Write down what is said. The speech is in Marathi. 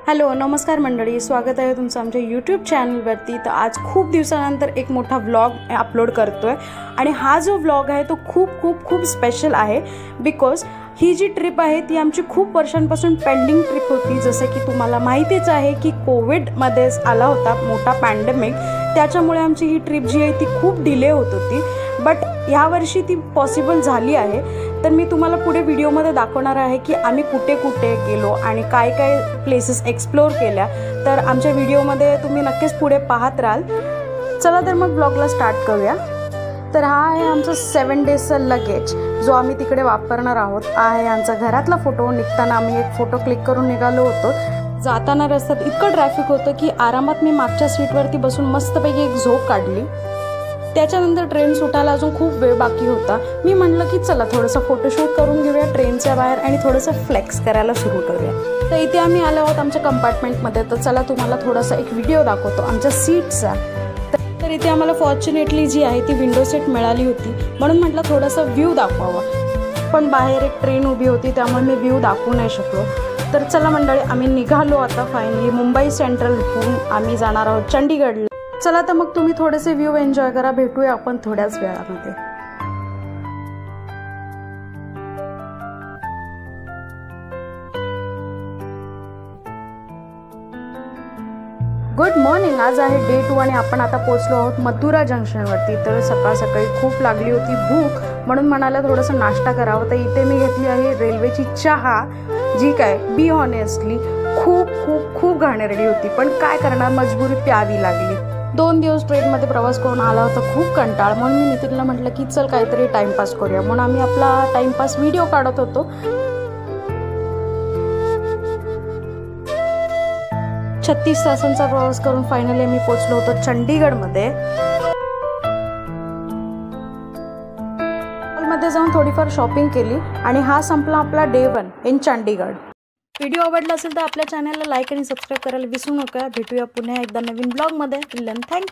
हॅलो नमस्कार मंडळी, स्वागत आहे तुमचं आमच्या यूट्यूब चॅनलवरती। तर आज खूप दिवसानंतर एक मोठा व्लॉग अपलोड करतोय आणि हा जो व्लॉग आहे तो खूप खूप खूप स्पेशल आहे बिकॉज ही जी ट्रिप आहे ती आमची खूप वर्षांपासून पेंडिंग ट्रिप होती। जसं की तुम्हाला माहितीच आहे की कोविडमध्ये आला होता मोठा पॅन्डेमिक, त्याच्यामुळे आमची ही ट्रिप जी आहे ती खूप डिले होत होती, बट यावर्षी ती पॉसिबल झाली आहे। तर मी तुम्हाला पुढे व्हिडिओमध्ये दाखवणार आहे की आम्ही कुठे कुठे गेलो आणि काय काय प्लेसेस एक्सप्लोर केल्या। तर आमच्या व्हिडिओमध्ये तुम्ही नक्कीच पुढे पाहत राहाल। चला तर मग ब्लॉगला स्टार्ट करूया। तर हा आहे आमचा 7 डेजचा लगेज जो आम्ही तिकडे वापरणार आहोत। आहे आमचा घरातला फोटो। निघताना आम्ही एक फोटो क्लिक करून निघालो होतो। जाताना रस्त्यात इतकं ट्रॅफिक होतं की आरामात मी मागच्या सीटवरती बसून मस्तपैकी एक झोप काढली। त्याच्यानंतर ट्रेन सुटायला अजून खूप वेळ बाकी होता। मी म्हटलं की चला थोडंसं फोटोशूट करून घेऊया ट्रेनच्या बाहेर आणि थोडंसं फ्लेक्स करायला सुरू करूया। तर इथे आम्ही आलो आहोत आमच्या कंपार्टमेंटमध्ये। तर चला तुम्हाला थोडासा एक व्हिडिओ दाखवतो आमच्या सीटचा। तर इथे आम्हाला फॉर्च्युनेटली जी आहे ती विंडो सीट मिळाली होती, म्हणून म्हटलं थोडासा व्ह्यू दाखवावा, पण बाहेर एक ट्रेन उभी होती त्यामुळे मी व्ह्यू दाखवू नाही शकलो। तर चला मंडळी, आम्ही निघालो आता फायनली। मुंबई सेंट्रलहून आम्ही जाणार आहोत चंडीगडला। चला तर मग तुम्ही थोडेसे व्ह्यू एन्जॉय करा। भेटूया आपण थोड्याच वेळामध्ये। Good morning. आज आहे डे 2 आणि आपण आता पोहोचलो आहोत मथुरा जंक्शनवरती। तर सकाळ सकाळी खूप लागली होती भूक, म्हणून म्हणाला थोडंसं नाश्ता करावं। तर इथे मी घेतली आहे रेल्वेची चहा, जी काय बी ऑनेस्टली खूप खूप खूप घाणेरडी होती, पण काय करणार, मजबुरी प्यावी लागली। 2 दिवस ट्रेनमध्ये प्रवास करून आला होता, खूप कंटाळ। म्हणून मी नितीनला म्हटलं की चल काहीतरी टाइमपास करूया, म्हणून आम्ही आपला टाइमपास व्हिडिओ काढत होतो। 36 तासांचा प्रवास करून फायनली आम्ही पोहोचलो होतो चंडीगडमध्ये। मॉलमध्ये जाऊन थोडीफार शॉपिंग केली आणि हा संपला आपला डे 1 इन चंडीगड। व्हिडिओ आवडला असेल तर आपल्या चॅनलला लाईक आणि सबस्क्राईब करायला विसरू नका। भेटूया पुन्हा एकदा नवीन ब्लॉगमध्ये। थँक्यू।